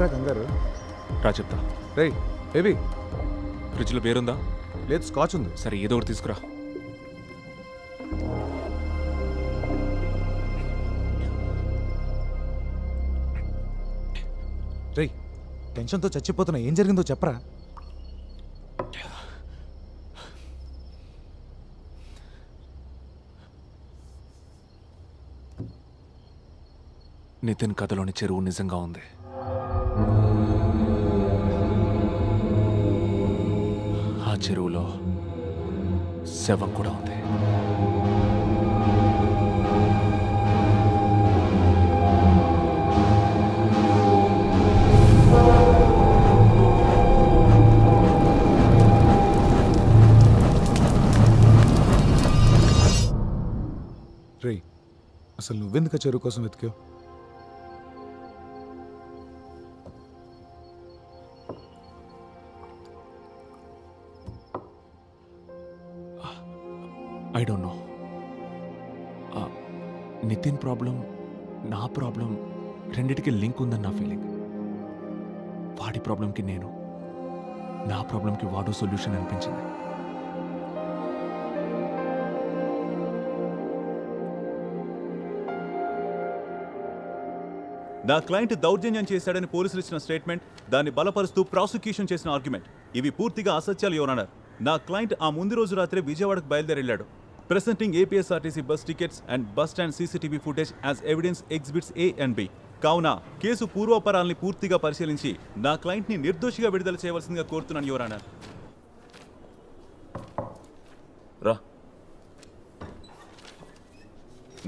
ఏంట్రా కంగారు? రా చెప్తా. రేయ్ బేబీ, ఫ్రిడ్జ్లో బేరుందా? లేదు స్కాచ్ ఉంది. సరే ఏదో ఒకటి తీసుకురా. రేయ్ టెన్షన్తో చచ్చిపోతున్నా, ఏం జరిగిందో చెప్పరా? నితిన్ కథలోని చెరువు నిజంగా ఉంది. ఆ చెరువులో శవం కూడా ఉంది. రేయ్ అసలు నువ్వెందుకు చెరువు కోసం వెతికావు? I don't know. Nitin problem, నా ప్రాబ్లం రెండిటికి లింక్ ఉందని నా ఫీలింగ్. వాడి ప్రాబ్లంకి నేను, నా ప్రాబ్లంకి వాడు సొల్యూషన్ అనిపించింది. నా క్లయింట్ దౌర్జన్యం చేశాడని పోలీసులు ఇచ్చిన స్టేట్మెంట్, దాన్ని బలపరుస్తూ ప్రాసిక్యూషన్ చేసిన ఆర్గ్యుమెంట్ ఇవి పూర్తిగా అసత్యాలు యువర్ ఆనర్. నా క్లయింట్ ఆ ముందు రోజు రాత్రి విజయవాడకు బయలుదేరెళ్లాడు. Presenting APSRTC bus tickets and bus stand CCTV footage as evidence exhibits A and B. కావున కేసు పూర్వాపరాల్ని పూర్తిగా పరిశీలించి నా క్లయింట్ని నిర్దోషిగా విడుదల చేయవలసిందిగా కోరుతున్నాను యువర్ ఆనర్. రా,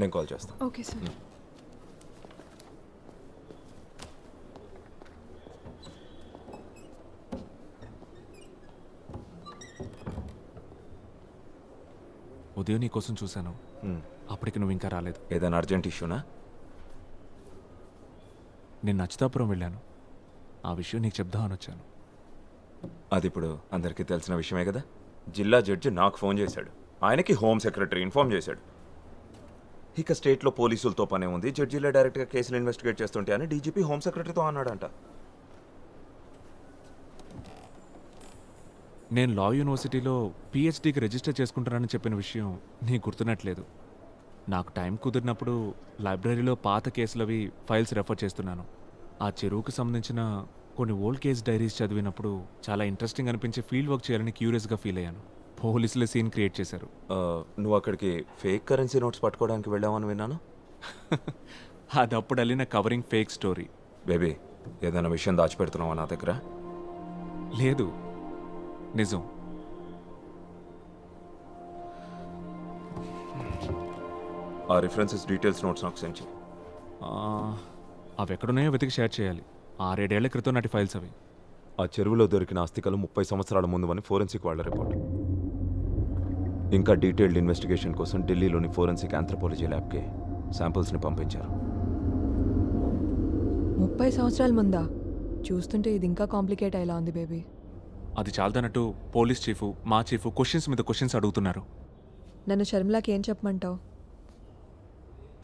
నేను కాల్ చేస్తాను. Okay sir. ఉదయం నీ కోసం చూశాను, అప్పటికి నువ్వు ఇంకా రాలేదు. ఏదైనా అర్జెంట్ ఇష్యూనా? నేను నచ్చితాపురం వెళ్ళాను, ఆ విషయం నీకు చెప్దామని వచ్చాను. అది ఇప్పుడు అందరికీ తెలిసిన విషయమే కదా. జిల్లా జడ్జి నాకు ఫోన్ చేశాడు, ఆయనకి హోమ్ సెక్రటరీ ఇన్ఫార్మ్ చేశాడు. ఇక స్టేట్లో పోలీసులతో పనే ఉంది, జడ్జిలే డైరెక్ట్గా కేసులు ఇన్వెస్టిగేట్ చేస్తుంటే అని డీజీపీ హోమ్ సెక్రటరీతో అన్నాడంట. నేను లా యూనివర్సిటీలో పిహెచ్డీకి రిజిస్టర్ చేసుకుంటానని చెప్పిన విషయం నీకు గుర్తున్నట్లేదు. నాకు టైం కుదిరినప్పుడు లైబ్రరీలో పాత కేసులవి ఫైల్స్ రెఫర్ చేస్తున్నాను. ఆ చెరువుకు సంబంధించిన కొన్ని ఓల్డ్ కేస్ డైరీస్ చదివినప్పుడు చాలా ఇంట్రెస్టింగ్ అనిపించే ఫీల్డ్ వర్క్ చేయాలని క్యూరియస్గా ఫీల్ అయ్యాను. పోలీసులే సీన్ క్రియేట్ చేశారు. నువ్వు అక్కడికి ఫేక్ కరెన్సీ నోట్స్ పట్టుకోవడానికి వెళ్ళామని విన్నాను. అది అప్పుడు వెళ్ళిన కవరింగ్ ఫేక్ స్టోరీ. బేబీ, ఏదైనా విషయం దాచిపెడుతున్నావా నా దగ్గర? లేదు, నిజం. ఆ రిఫరెన్సెస్ డీటెయిల్స్ నోట్స్ నాకు సెండ్ చేయి. అవి ఎక్కడున్నాయో వెతికి షేర్ చేయాలి. 6-7 క్రితం నాటి ఫైల్స్ అవి. ఆ చెరువులో దొరికిన అస్థికలు 30 సంవత్సరాల ముందు అని ఫోరెన్సిక్ వాళ్ళ రిపోర్ట్. ఇంకా డీటెయిల్డ్ ఇన్వెస్టిగేషన్ కోసం ఢిల్లీలోని ఫోరెన్సిక్ ఆంథ్రోపాలజీ ల్యాబ్కి శాంపిల్స్ని పంపించారు. 30 సంవత్సరాల ముందా? చూస్తుంటే ఇది ఇంకా కాంప్లికేట్ అయ్యేలా ఉంది బేబీ. అది చాలదన్నట్టు పోలీస్ చీఫ్, మా చీఫ్ క్వశ్చన్స్ మీద క్వశ్చన్స్ అడుగుతున్నారు. నన్ను షర్మిలాకి ఏం చెప్పమంటావు?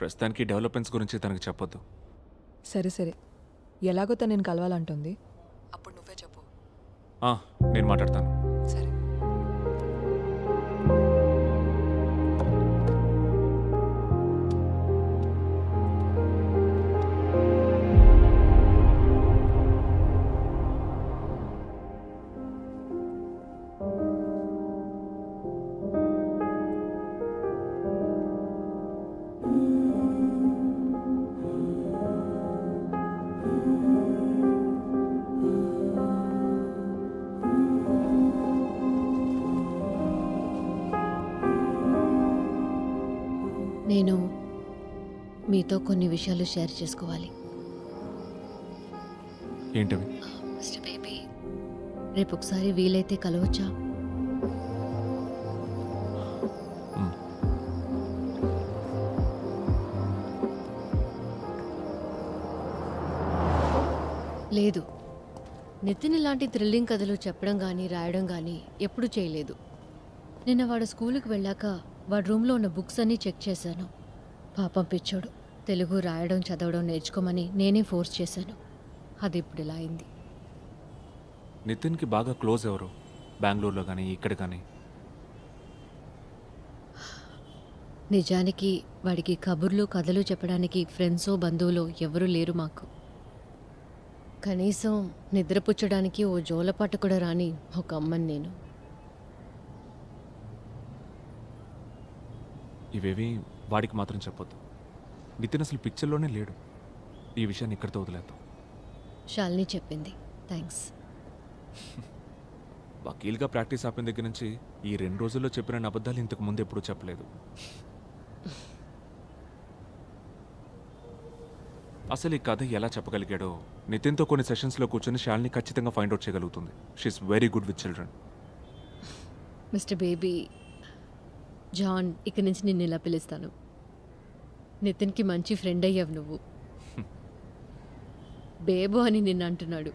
ప్రస్తుతానికి డెవలప్మెంట్స్ గురించి తనకు చెప్పొద్దు. సరే సరే, ఎలాగో తను నేను కలవాలంటుంది, అప్పుడు నువ్వే చెప్పు. నేను మాట్లాడతాను. సరే. నేను మీతో కొన్ని విషయాలు షేర్ చేసుకోవాలి. ఏంటవి? మిస్టర్ బేబీ, రేపు ఒకసారి వీలైతే కలవచ్చా? లేదు, నితిన్ ఇలాంటి థ్రిల్లింగ్ కథలు చెప్పడం కానీ రాయడం కానీ ఎప్పుడూ చేయలేదు. నిన్న వాడు స్కూల్కి వెళ్ళాక వాడి రూమ్లో ఉన్న బుక్స్ అన్నీ చెక్ చేశాను. పాపం పిచ్చోడు, తెలుగు రాయడం చదవడం నేర్చుకోమని నేనే ఫోర్స్ చేశాను. అది ఇప్పుడు ఇలా అయింది. నితిన్కి బాగా క్లోజ్ ఎవరు? బెంగళూరులో కానీ ఇక్కడ కానీ? నిజానికి వాడికి కబుర్లు కథలు చెప్పడానికి ఫ్రెండ్సో బంధువులో ఎవరూ లేరు మాకు. కనీసం నిద్రపుచ్చడానికి ఓ జోలపాట కూడా రాని ఒక అమ్మని నేను. ఇవేవి వాడికి మాత్రం చెప్పొద్దు. నితిన్ అసలు పిక్చర్లోనే లేడు. ఈ విషయాన్ని ఇక్కడితో వదిలేద్దాం. శాలిని చెప్పింది. థ్యాంక్స్. వకీల్గా ప్రాక్టీస్ ఆపిన దగ్గర నుంచి ఈ 2 రోజుల్లో చెప్పిన అబద్ధాలు ఇంతకు ముందు ఎప్పుడూ చెప్పలేదు. అసలు ఈ కథ ఎలా చెప్పగలిగాడో నితిన్తో కొన్ని సెషన్స్లో కూర్చొని శాలిని ఖచ్చితంగా ఫైండ్ అవుట్ చేయగలుగుతుంది. She is very good with children. Mister Baby John, ఇక్కడి నుంచి నిన్ను ఇలా పిలుస్తాను. నితిన్కి మంచి ఫ్రెండ్ అయ్యావు నువ్వు. బేబో అని నిన్ను అంటున్నాడు.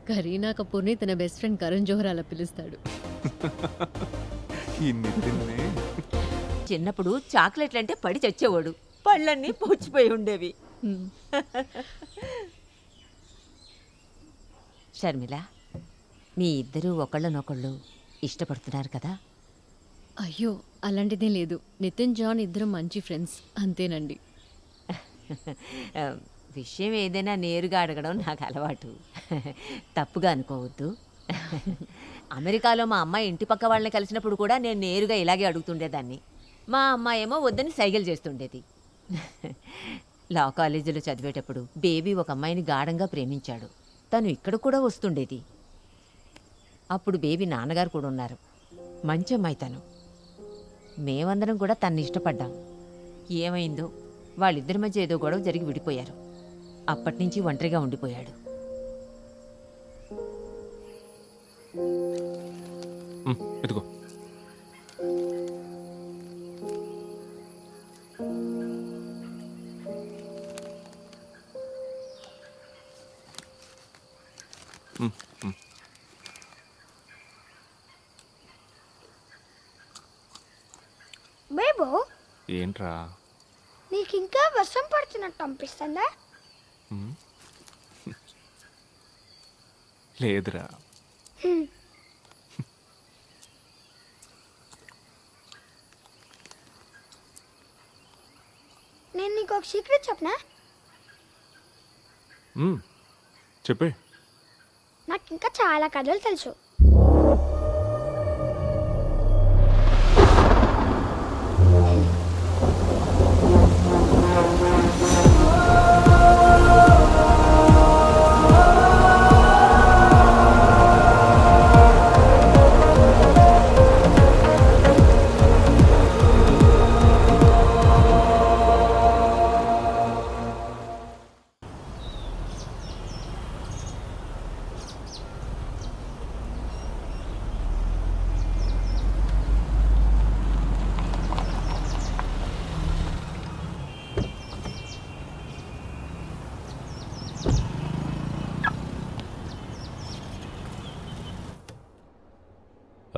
కరీనా కపూర్ని తన బెస్ట్ ఫ్రెండ్ కరణ్ జోహర్ అలా పిలుస్తాడు. ఈ నితిన్నే చిన్నప్పుడు చాక్లెట్లు అంటే పడి చచ్చేవాడు. పళ్ళన్నీ పూచిపోయి ఉండేవి. షర్మిల, మీ ఇద్దరూ ఒకళ్ళనొకళ్ళు ఇష్టపడుతున్నారు కదా? అయ్యో, అలాంటిదే లేదు. నితిన్ జాన్ ఇద్దరు మంచి ఫ్రెండ్స్, అంతేనండి. విషయం ఏదైనా నేరుగా అడగడం నాకు అలవాటు. తప్పుగా అనుకోవద్దు. అమెరికాలో మా అమ్మాయి ఇంటి పక్క వాళ్ళని కలిసినప్పుడు కూడా నేను నేరుగా ఇలాగే అడుగుతుండేదాన్ని. మా అమ్మాయి ఏమో వద్దని సైగలు చేస్తుండేది. లా కాలేజీలో చదివేటప్పుడు బేబీ ఒక అమ్మాయిని గాఢంగా ప్రేమించాడు. తను ఇక్కడ కూడా వస్తుండేది. అప్పుడు బేబీ నాన్నగారు కూడా ఉన్నారు. మంచి అమ్మాయి తను. మేమందరం కూడా తన్ని ఇష్టపడ్డాం. ఏమైందో వాళ్ళిద్దరి మధ్య ఏదో గొడవ జరిగి విడిపోయారు. అప్పటినుంచి ఒంటరిగా ఉండిపోయాడు. ఎదుగో. బేబో, ఏంట్రా? నీకు ఇంకా వర్షం పడుతున్నట్టు అనిపిస్తుందా? లేదురా. నేను నీకు ఒక సీక్రెట్ చెప్పనా? చెప్పే. నాకు ఇంకా చాలా కథలు తెలుసు.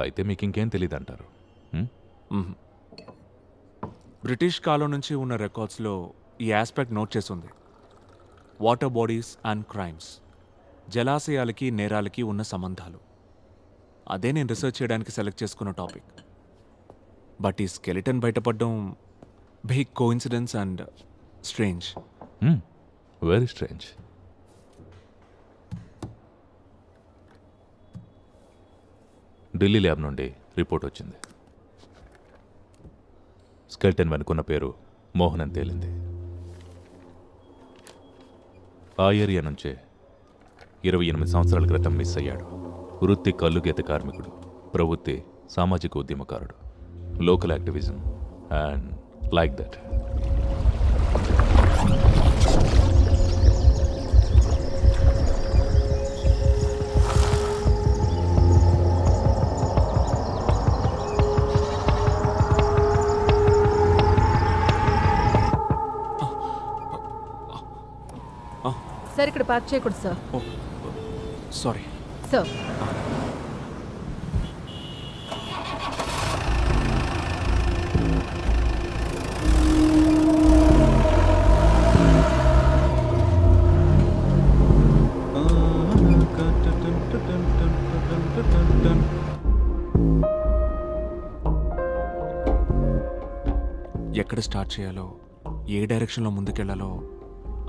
అయితే మీకు ఇంకేం తెలియదు అంటారు? బ్రిటిష్ కాలం నుంచి ఉన్న రికార్డ్స్లో ఈ ఆస్పెక్ట్ నోట్ చేసి ఉంది. వాటర్ బాడీస్ అండ్ క్రైమ్స్, జలాశయాలకి నేరాలకి ఉన్న సంబంధాలు. అదే నేను రీసెర్చ్ చేయడానికి సెలెక్ట్ చేసుకున్న టాపిక్. బట్ ఈ స్కెలిటన్ బయటపడడం big coincidence and strange. Very strange. Delhi lab నుండి రిపోర్ట్ వచ్చింది. స్కెల్టన్ వెనుకున్న పేరు మోహన్ అని తేలింది. ఆ ఏరియా నుంచే 28 సంవత్సరాల క్రితం మిస్ అయ్యాడు. వృత్తి కల్లుగీత కార్మికుడు, ప్రవృత్తి సామాజిక ఉద్యమకారుడు, local activism and like that. Sir, ఇక్కడ పార్క్ చేయకూడదు సార్. ఓ సారీ సార్, ఎక్కడ స్టార్ట్ చేయాలో ఏ డైరెక్షన్లో ముందుకెళ్లాలో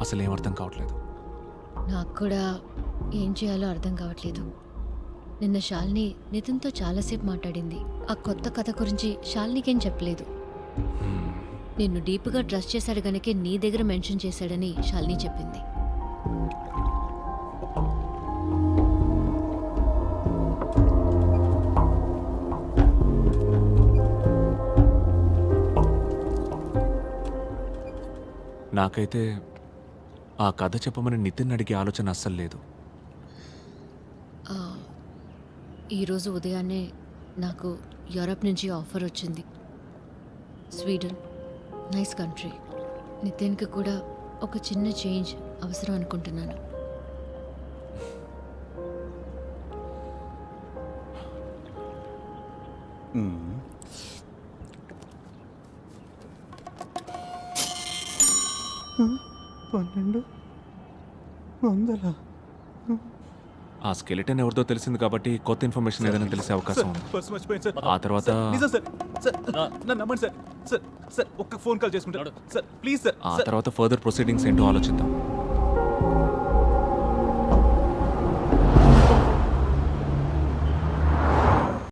అసలు ఏం అర్థం కావట్లేదు. నాకు కూడా ఏం చేయాలో అర్థం కావట్లేదు. నిన్న శాలిని నితిన్తో చాలాసేపు మాట్లాడింది. ఆ కొత్త కథ గురించి శాలినికేం చెప్పలేదు. నిన్ను డీప్గా ట్రస్ట్ చేశాడు గనకే నీ దగ్గర మెన్షన్ చేశాడని శాలిని చెప్పింది. నాకైతే ఆ కథ చెప్పమని నితిన్ అడిగే ఆలోచన అస్సలు లేదు. ఆ, ఈరోజు ఉదయాన్నే నాకు యూరప్ నుంచి ఆఫర్ వచ్చింది. Sweden nice country. నితిన్కి కూడా ఒక చిన్న చేంజ్ అవసరం అనుకుంటున్నాను. ఆ స్కెలిటన్ ఎవరిదో తెలిసింది కాబట్టి కొత్త ఇన్ఫర్మేషన్ ఏదైనా తెలిసే అవకాశం ఉంది. పర్స్ మర్చిపోయాను సార్. ఆ తర్వాత నిజం సార్. సార్ నన్ను నమ్మండి సార్. సార్ సార్ ఒక్క ఫోన్ కాల్ చేసుకుంటాడు sir, please sir. Further proceedings ఏంటో ఆలోచిద్దాం.